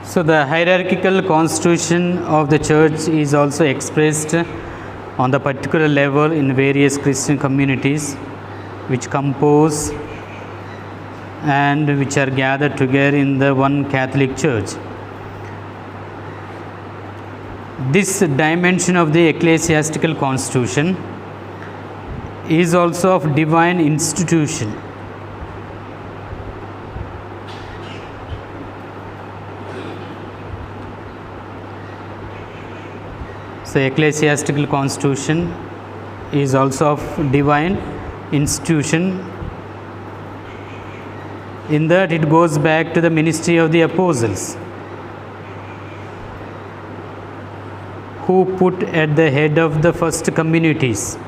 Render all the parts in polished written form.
So the hierarchical constitution of the church is also expressed on the particular level in various Christian communities which compose and which are gathered together in the one Catholic Church. This dimension of the ecclesiastical constitution is also of divine institution. So ecclesiastical constitution is also of divine institution, in that it goes back to the ministry of the apostles, who put at the head of the first communities.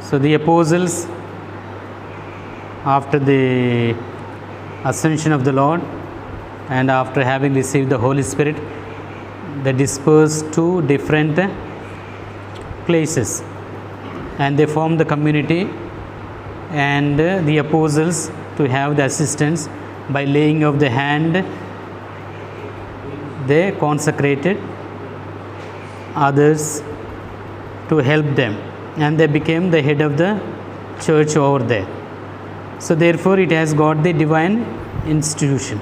So the apostles, after the ascension of the Lord and after having received the Holy Spirit, they dispersed to different places and they formed the community, and the apostles, to have the assistance by laying of the hand, they consecrated others to help them, and they became the head of the church over there. So therefore it has got the divine institution.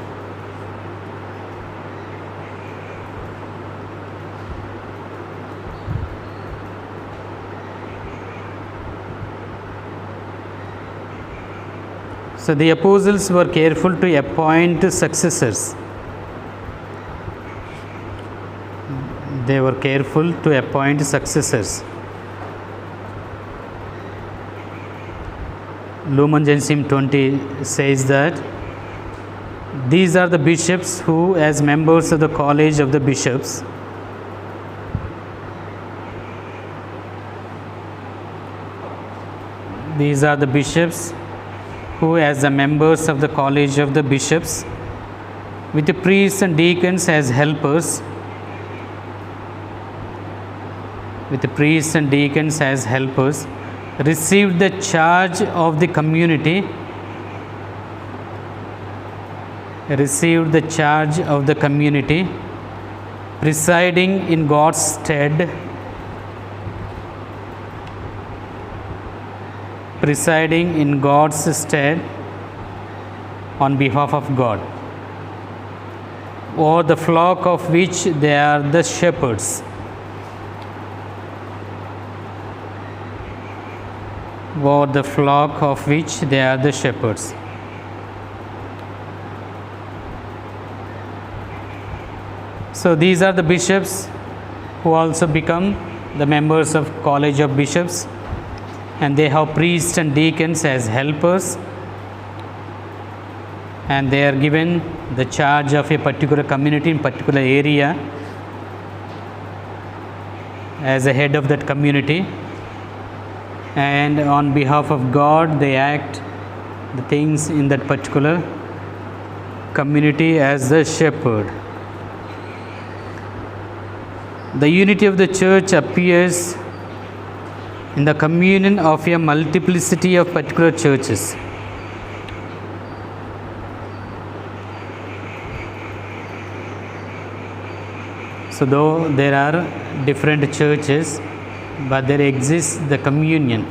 So the apostles were careful to appoint successors. They were careful to appoint successors. Lumen Gentium 20 says that these are the bishops who, as members of the college of the bishops, these are the bishops who, as the members of the college of the bishops, with the priests and deacons as helpers, received the charge of the community, presiding in God's stead, on behalf of God, or the flock of which they are the shepherds. So these are the bishops who also become the members of College of Bishops, and they have priests and deacons as helpers, and they are given the charge of a particular community in particular area as a head of that community, and on behalf of God they act the things in that particular community as the shepherd. The unity of the church appears in the communion of a multiplicity of particular churches. So though there are different churches, but there exists the communion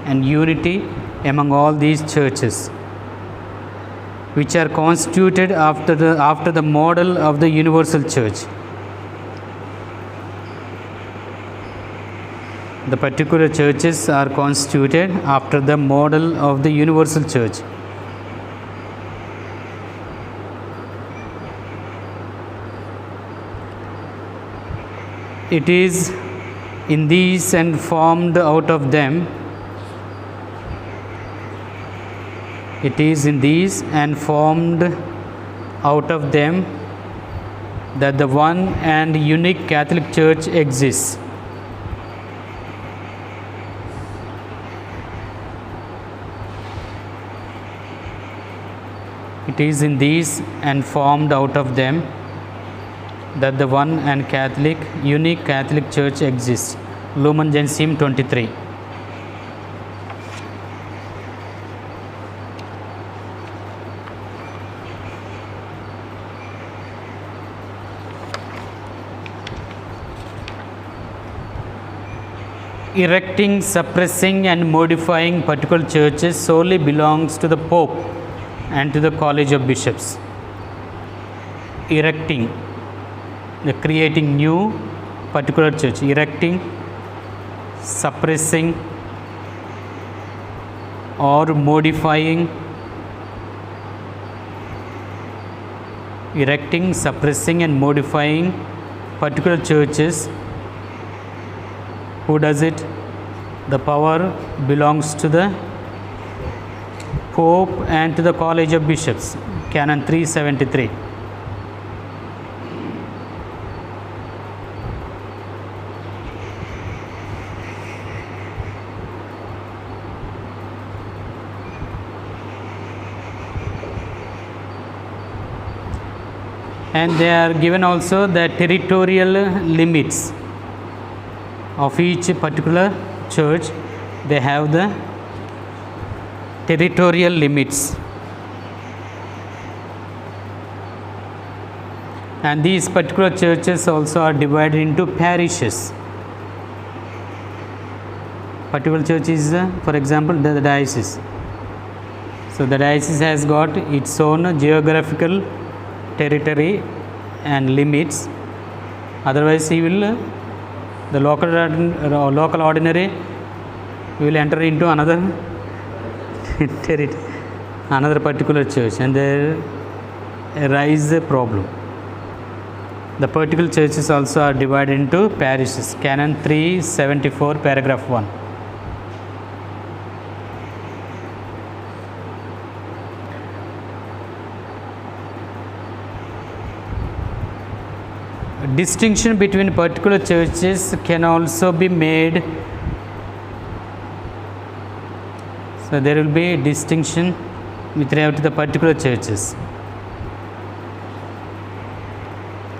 and unity among all these churches, which are constituted after the model of the universal church. The particular churches are constituted after the model of the universal church. It is in these and formed out of them, that the one and unique Catholic Church exists. It is in these and formed out of them that the one and unique Catholic Church exists. Lumen Gentium 23. erecting, suppressing and modifying particular churches solely belongs to the Pope and to the College of Bishops. Erecting, the creating new particular church. Erecting, suppressing or modifying. Erecting, suppressing and modifying particular churches. Who does it? The power belongs to the Pope and to the College of Bishops. Canon 373. And they are given also the territorial limits of each particular church. They have the territorial limits, and these particular churches also are divided into parishes. Particular church is, for example, the diocese. So the diocese has got its own geographical territory and limits. Otherwise he will, the local ordinary will enter into another territory, another particular church, and there arise a problem. The particular churches also are divided into parishes. Canon 374 paragraph 1. Distinction between particular churches can also be made. So there will be distinction with regard to the particular churches.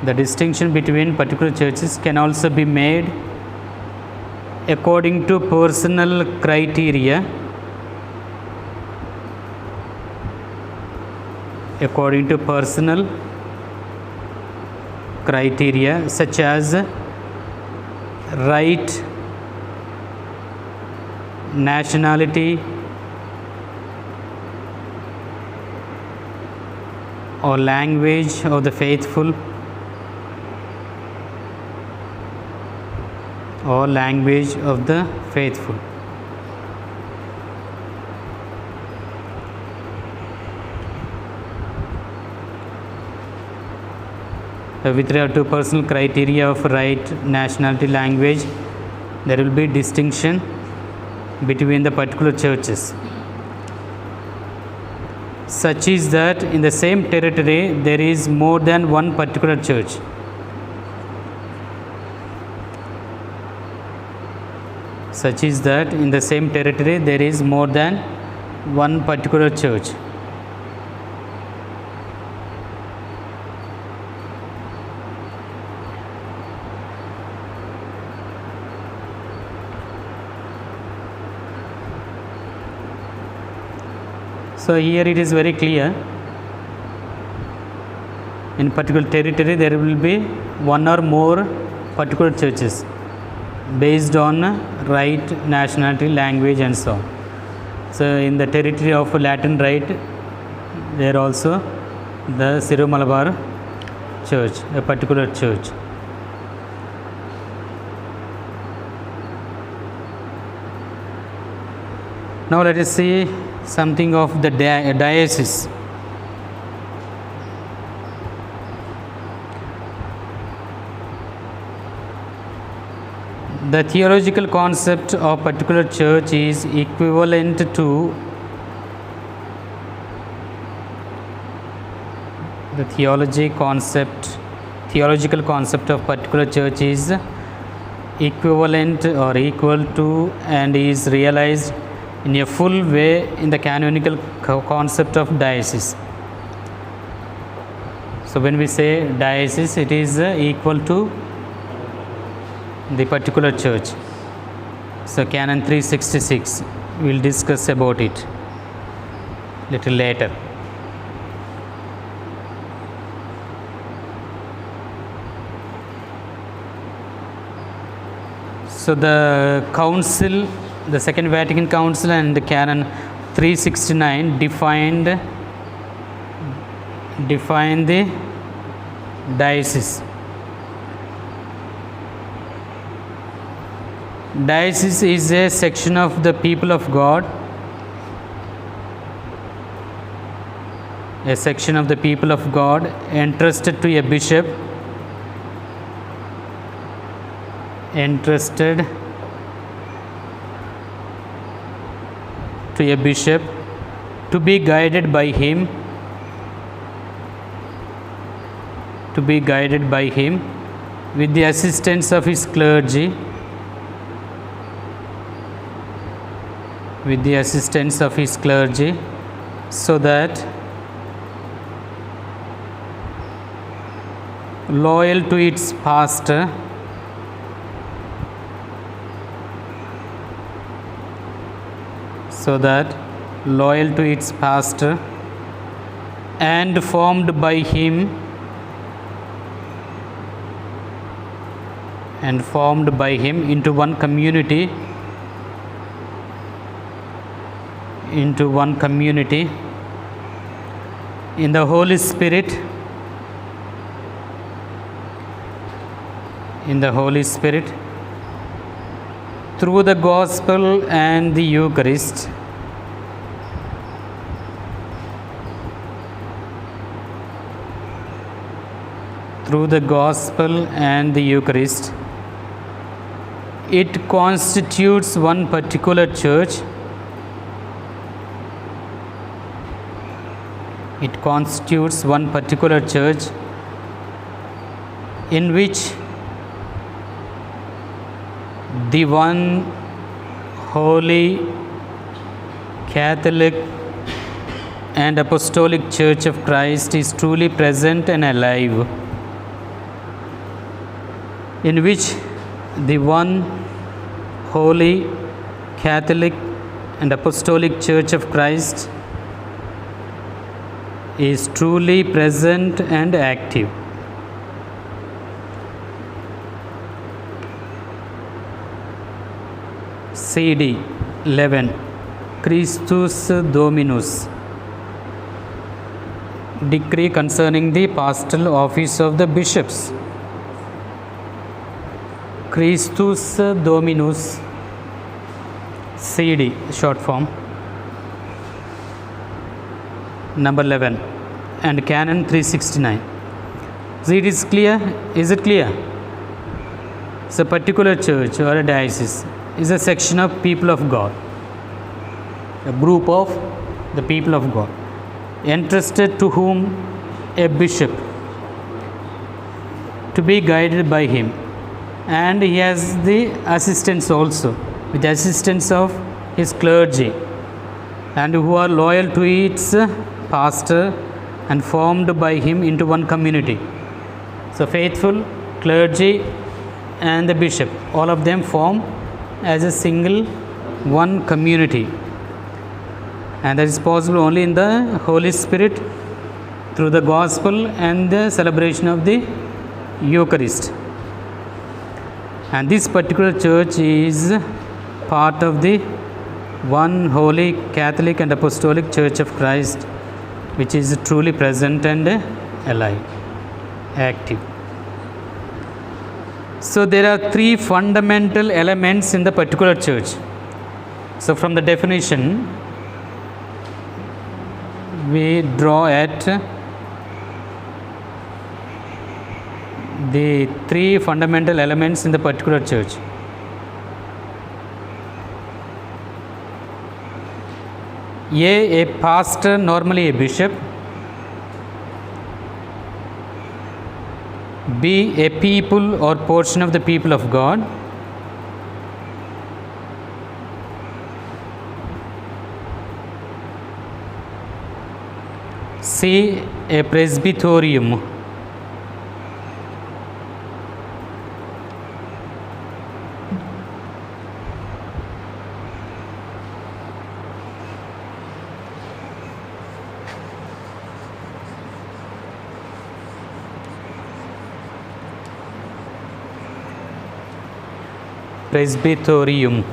The distinction between particular churches can also be made according to personal criteria. According to personal criteria such as right, nationality, or language of the faithful, or language of the faithful. With regard to personal criteria of right, nationality, language, there will be distinction between the particular churches. Such is that in the same territory there is more than one particular church. Such is that in the same territory there is more than one particular church. So here it is very clear, in particular territory there will be one or more particular churches based on right, nationality, language and so on. So in the territory of Latin Rite there also the Syro-Malabar church, a particular church. Now let us see something of the diocese. The theological concept of particular church is equivalent to the theological concept of particular church is equivalent or equal to and is realized in a full way in the canonical concept of diocese. So when we say diocese, it is equal to the particular church. So Canon 366, we will discuss about it little later. So the council, the Second Vatican Council and the Canon 369 defined the diocese. Diocese is a section of the people of God, a section of the people of God entrusted to a bishop, to be guided by him, with the assistance of his clergy, so that loyal to its pastor, and formed by him into one community, in the Holy Spirit, through the gospel and the Eucharist. It constitutes one particular church. In which the one holy Catholic and Apostolic Church of Christ is truly present and alive. In which the one holy Catholic and Apostolic Church of Christ is truly present and active. CD 11. Christus Dominus. Decree concerning the pastoral office of the bishops. Christus Dominus, CD, short form, number 11, and Canon 369. So it is clear. Is it clear? So a particular church or a diocese is a section of people of God, a group of the people of God, entrusted to whom a bishop, to be guided by him, and he has the assistance also, with the assistance of his clergy, and who are loyal to its pastor and formed by him into one community. So faithful, clergy and the bishop, all of them form as a single one community, and that is possible only in the Holy Spirit, through the gospel and the celebration of the Eucharist. And this particular church is part of the one holy Catholic and Apostolic Church of Christ, which is truly present and alive, active. So there are three fundamental elements in the particular church. So from the definition, we draw at the three fundamental elements in the particular church. A pastor, normally a bishop. B, a people or portion of the people of God. C, a presbyterium. presbyterium.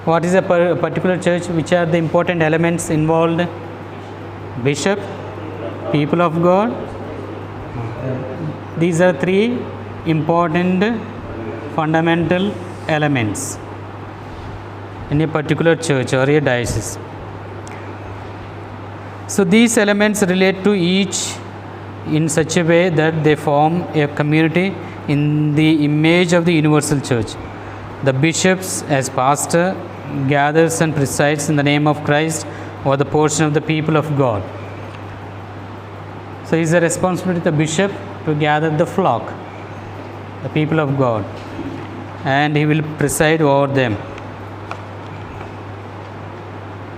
What is a particular church? Which are the important elements involved? Bishop, people of God. These are three important fundamental elements in a particular church or a diocese. So these elements relate to each in such a way that they form a community in the image of the universal church. The bishops, as pastor, gathers and presides in the name of Christ over the portion of the people of God. So it is the responsibility of the bishop to gather the flock, the people of God, and he will preside over them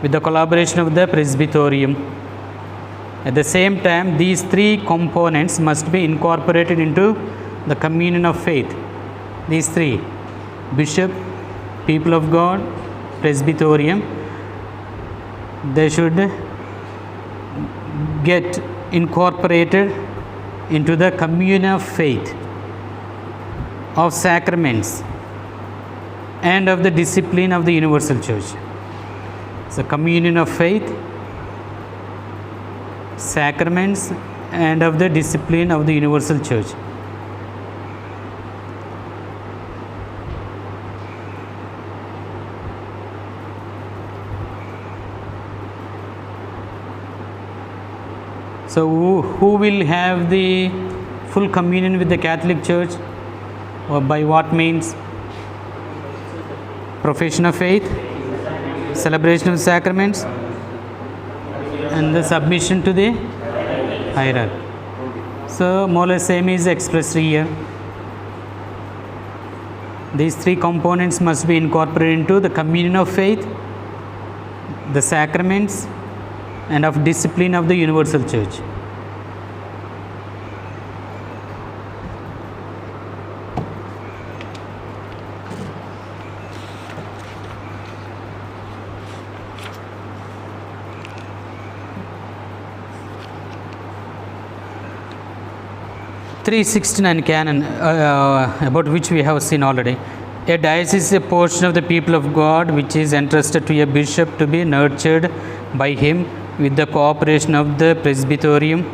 with the collaboration of the presbyterium. At the same time, these three components must be incorporated into the communion of faith. These three: bishop, people of God, presbyterium, they should get incorporated into the communion of faith, of sacraments, and of the discipline of the universal church. So communion of faith, sacraments, and of the discipline of the universal church. So who will have the full communion with the Catholic Church, or by what means? Profession of faith, celebration of sacraments, and the submission to the hierarchy. So more or less same is expressed here. These three components must be incorporated into the communion of faith, the sacraments, and of discipline of the universal church. (369) canon, about which we have seen already. A diocese is a portion of the people of God which is entrusted to a bishop to be nurtured by him with the cooperation of the presbyterium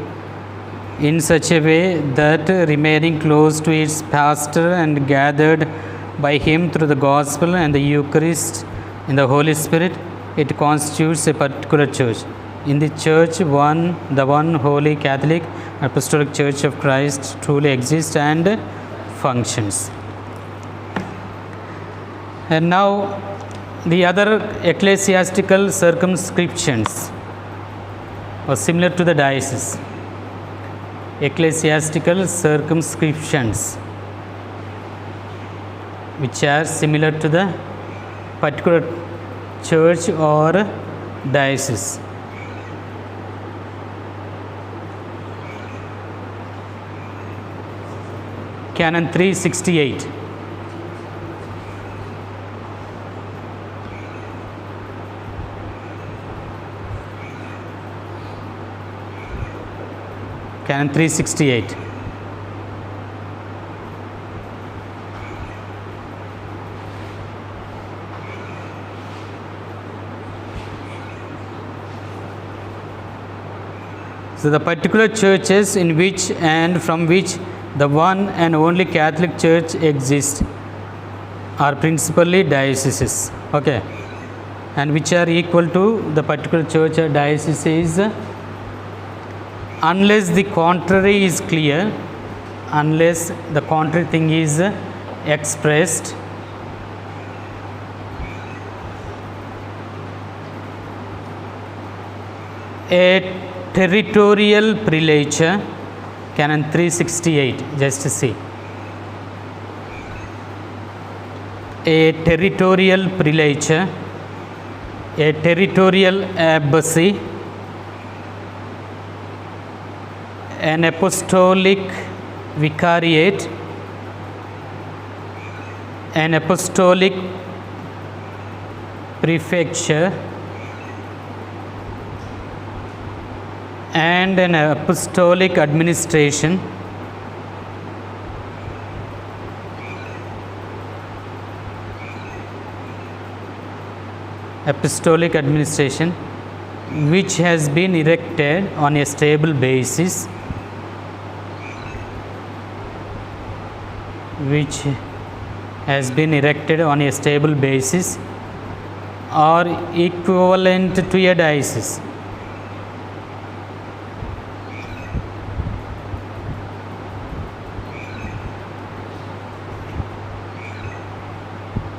in such a way that, remaining close to its pastor and gathered by him through the gospel and the Eucharist in the Holy Spirit, it constitutes a particular church. In the church, the one holy Catholic Apostolic Church of Christ truly exists and functions. And now the other ecclesiastical circumscriptions or similar to the diocese. Ecclesiastical circumscriptions which are similar to the particular church or diocese. Canon 368. Canon 368. So the particular churches in which and from which the one and only Catholic Church exists are principally dioceses, okay, and which are equal to the particular church or diocese, unless the contrary is clear, unless the contrary thing is expressed. A territorial prelature, Canon 368, just to see. A territorial prelature, a territorial abbacy, an apostolic vicariate, an apostolic prefecture, and an apostolic administration, apostolic administration which has been erected on a stable basis, which has been erected on a stable basis or equivalent to a diocese.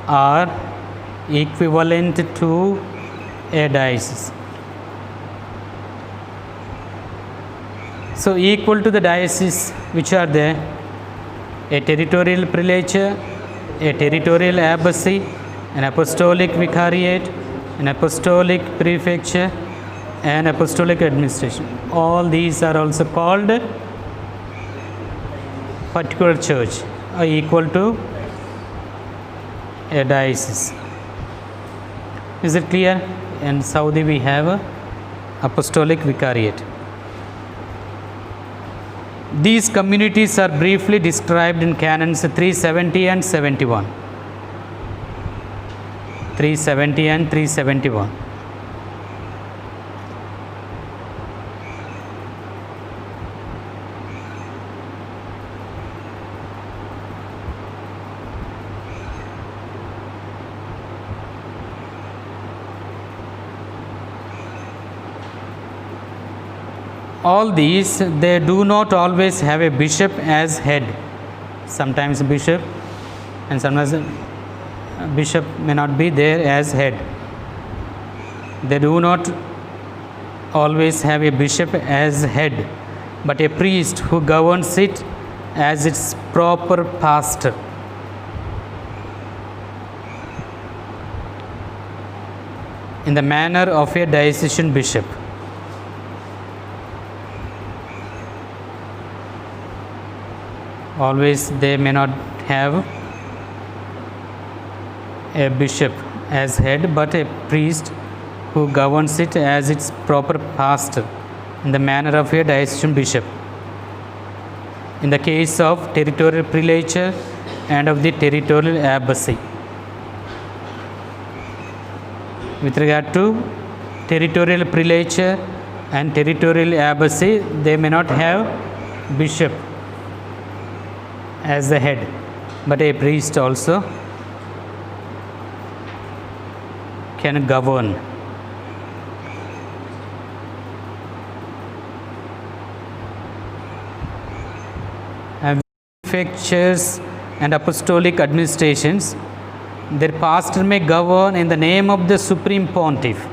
Are equivalent to a diocese. So equal to the diocese, which are there? A territorial prelature, a territorial abbacy, an apostolic vicariate, an apostolic prefecture, and apostolic administration. All these are also called particular church, are equal to a diocese. Is it clear? In Saudi we have a apostolic vicariate. These communities are briefly described in canons 370 and 71. 370 and 371. All these, they do not always have a bishop as head. Sometimes bishop and sometimes bishop may not be there as head. They do not always have a bishop as head, but a priest who governs it as its proper pastor. In the manner of a diocesan bishop. Always they may not have a bishop as head, but a priest who governs it as its proper pastor in the manner of a diocesan bishop. In the case of territorial prelature and of the territorial abbacy. With regard to territorial prelature and territorial abbacy, they may not have bishop as the head, but a priest also can govern. And prefectures and apostolic administrations, their pastor may govern in the name of the supreme pontiff.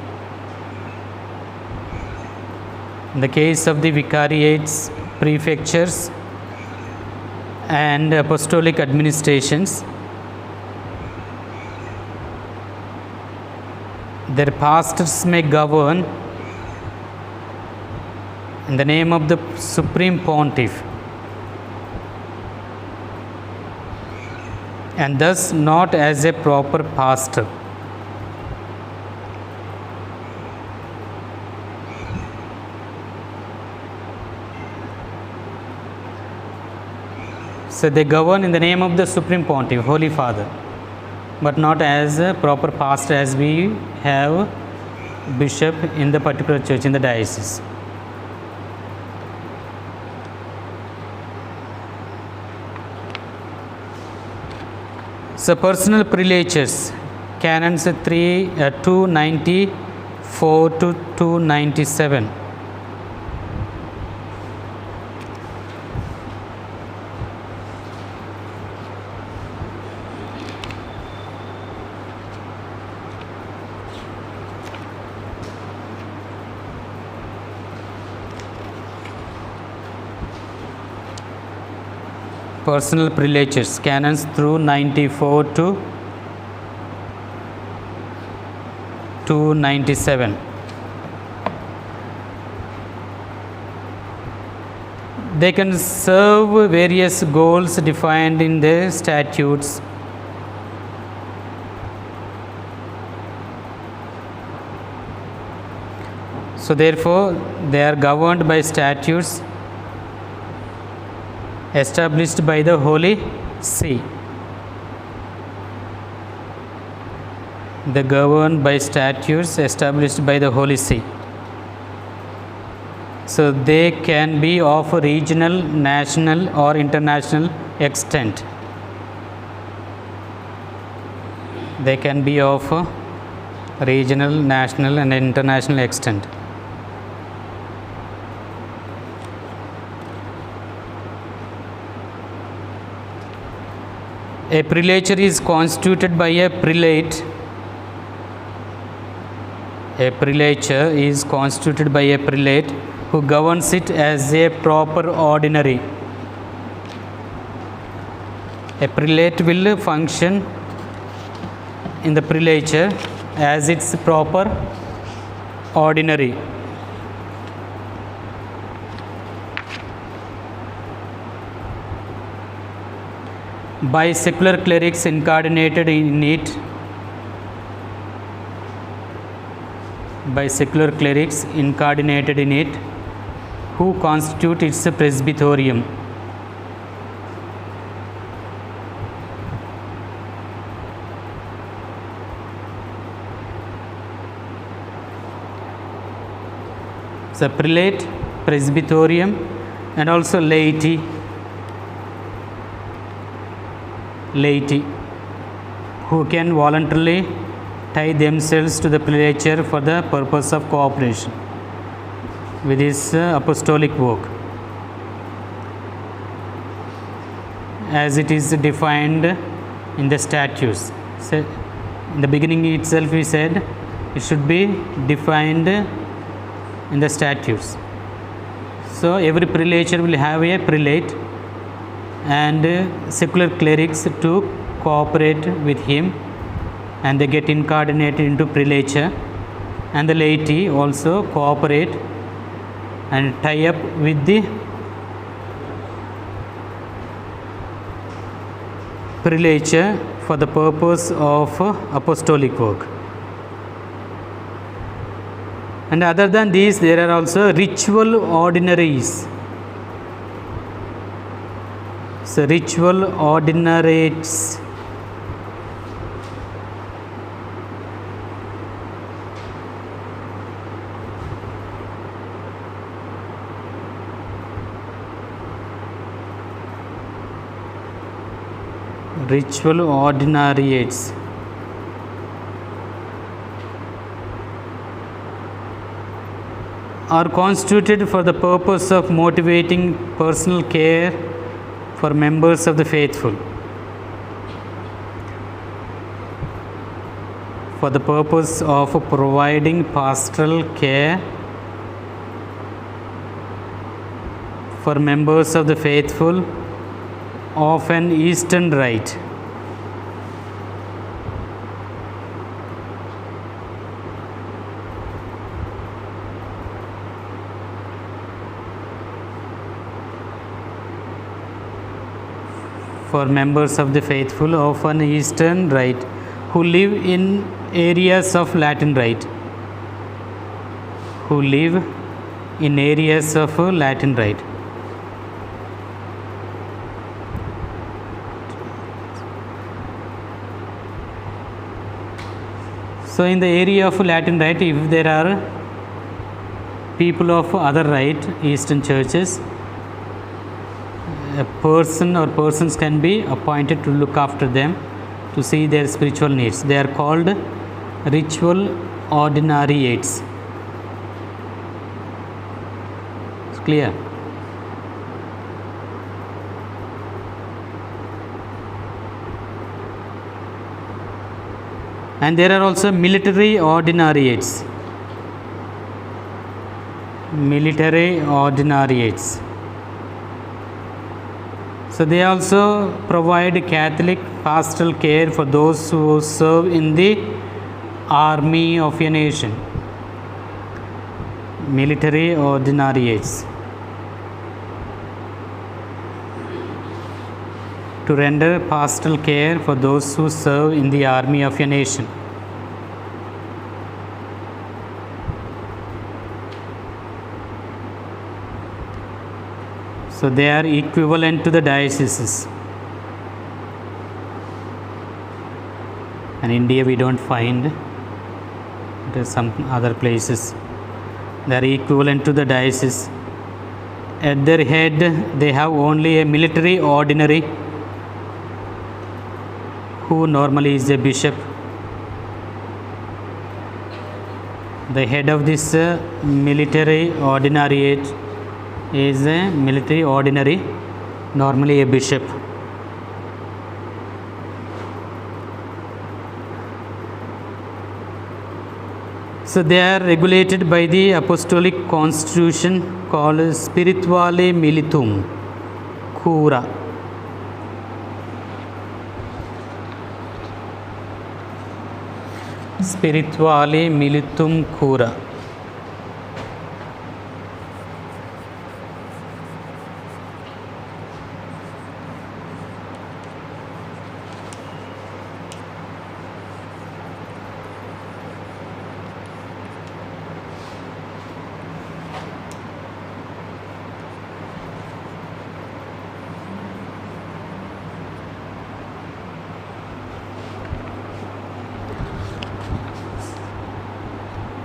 In the case of the vicariates, prefectures, and apostolic administrations, their pastors may govern in the name of the supreme pontiff, and thus not as a proper pastor. So they govern in the name of the supreme pontiff, Holy Father, but not as a proper pastor as we have bishop in the particular church in the diocese. So personal prelatures, canons 294 to 297. Personal prelatures, canons through 94 to 297. They can serve various goals defined in the statutes. So therefore, they are governed by statutes established by the Holy See. They govern by statutes established by the Holy See. So they can be of regional, national, or international extent. They can be of regional, national, and international extent. A prelature is constituted by a prelate. A prelature is constituted by a prelate who governs it as a proper ordinary. A prelate will function in the prelature as its proper ordinary. By secular clerics incarnated in it, who constitute its presbyterium. So prelate, presbyterium, and also laity, who can voluntarily tie themselves to the prelature for the purpose of cooperation with his apostolic work, as it is defined in the statutes. So in the beginning itself we said it should be defined in the statutes. So every prelature will have a prelate and secular clerics to cooperate with him, and they get incarnated into prelature, and the laity also cooperate and tie up with the prelature for the purpose of apostolic work. And other than these, there are also ritual ordinaries. So ritual ordinaries. Ritual ordinariates are constituted for the purpose of motivating personal care for members of the faithful, for the purpose of providing pastoral care for members of the faithful of an Eastern rite. For members of the faithful of an Eastern rite who live in areas of Latin rite. Who live in areas of Latin rite. So in the area of Latin rite, if there are people of other rite, Eastern churches, a person or persons can be appointed to look after them, to see their spiritual needs. They are called ritual ordinariates. It's clear? And there are also military ordinariates. Military ordinariates. So they also provide Catholic pastoral care for those who serve in the army of a nation. Military ordinariates. To render pastoral care for those who serve in the army of a nation. So they are equivalent to the dioceses. and India we don't find. It is some other places. They are equivalent to the diocese. At their head, they have only a military ordinary, who normally is a bishop. The head of this military ordinariate is a military ordinary, normally a bishop. So they are regulated by the apostolic constitution called Spirituale Militum Cura. Spirituale Militum Cura.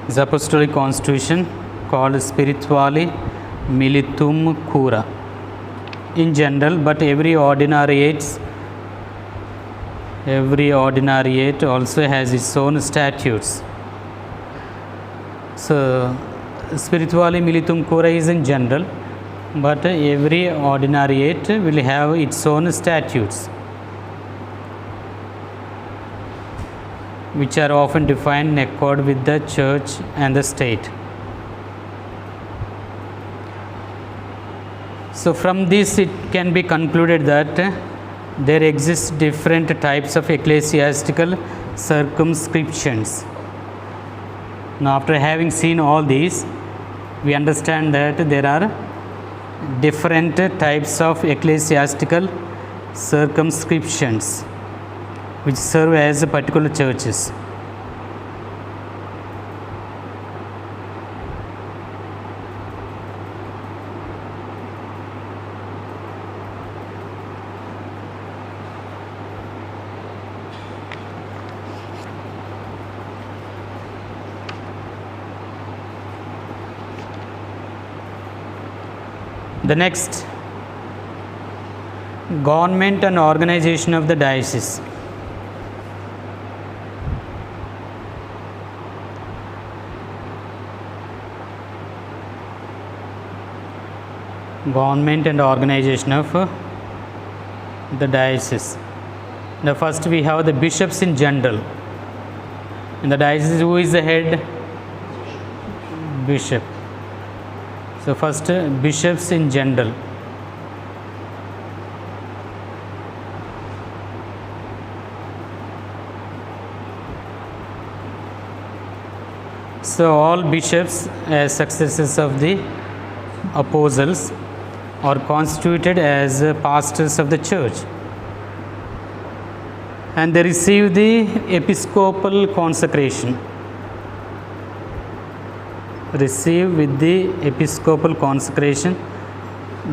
This apostolic constitution called Spirituale Militum Cura in general, but every ordinariate also has its own statutes. So Spirituale Militum Cura is in general, but every ordinariate will have its own statutes, which are often defined in accord with the church and the state. So from this it can be concluded that there exist different types of ecclesiastical circumscriptions. Now after having seen all these, we understand that there are different types of ecclesiastical circumscriptions which serve as particular churches. The next, government and organization of the diocese. Government and organization of the diocese. Now first we have the bishops in general. In the diocese, who is the head? Bishop. So first bishops in general. So all bishops as successors of the apostles are constituted as pastors of the church, and they receive the episcopal consecration. Receive with the episcopal consecration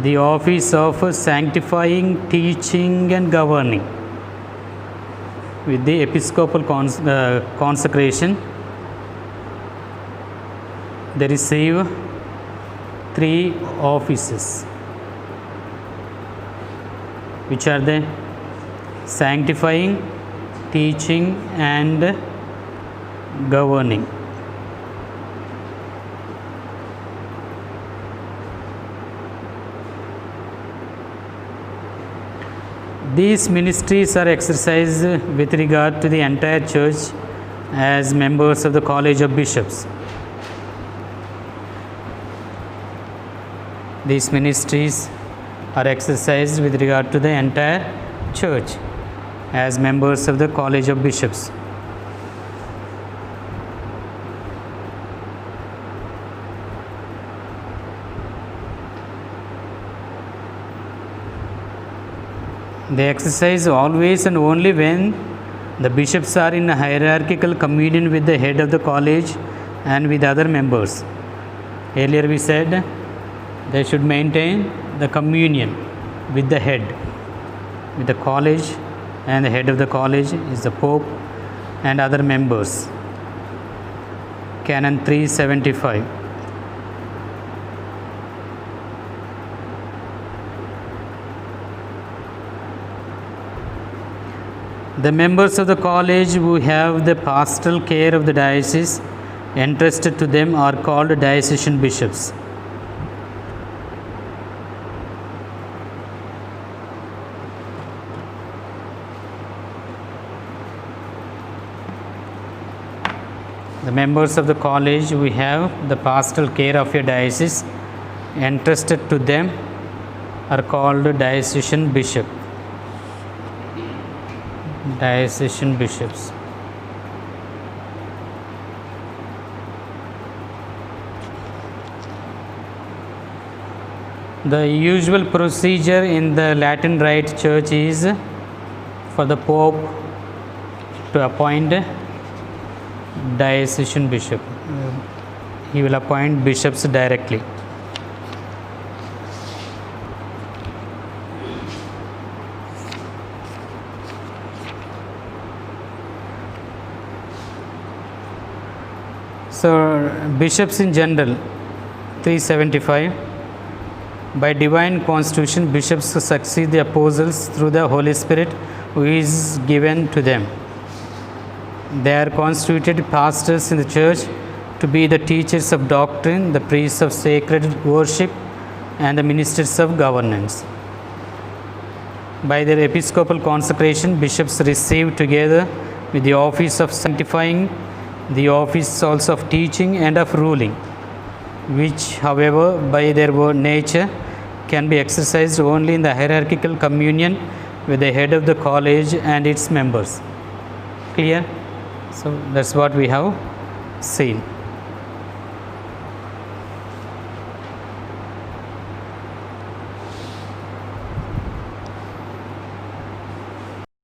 the office of sanctifying, teaching and governing. With the episcopal consecration, they receive 3 offices, which are the sanctifying, teaching and governing. These ministries are exercised with regard to the entire church as members of the College of Bishops. These ministries are exercised with regard to the entire church as members of the College of Bishops. They exercise always and only when the bishops are in a hierarchical communion with the head of the college and with other members. Earlier we said they should maintain the communion with the head, with the college, and the head of the college is the Pope, and other members. Canon 375. The members of the college who have the pastoral care of the diocese entrusted to them are called diocesan bishops. The members of the college who have the pastoral care of your diocese entrusted to them are called diocesan bishop. Diocesan bishops. The usual procedure in the Latin Rite Church is for the Pope to appoint diocesan bishop. He will appoint bishops directly. So, bishops in general, 375. By divine constitution, bishops succeed the apostles through the Holy Spirit who is given to them. They are constituted pastors in the church to be the teachers of doctrine, the priests of sacred worship, and the ministers of governance. By their episcopal consecration, bishops receive together with the office of sanctifying the office also of teaching and of ruling, which, however, by their nature can be exercised only in the hierarchical communion with the head of the college and its members. Clear? So that's what we have seen.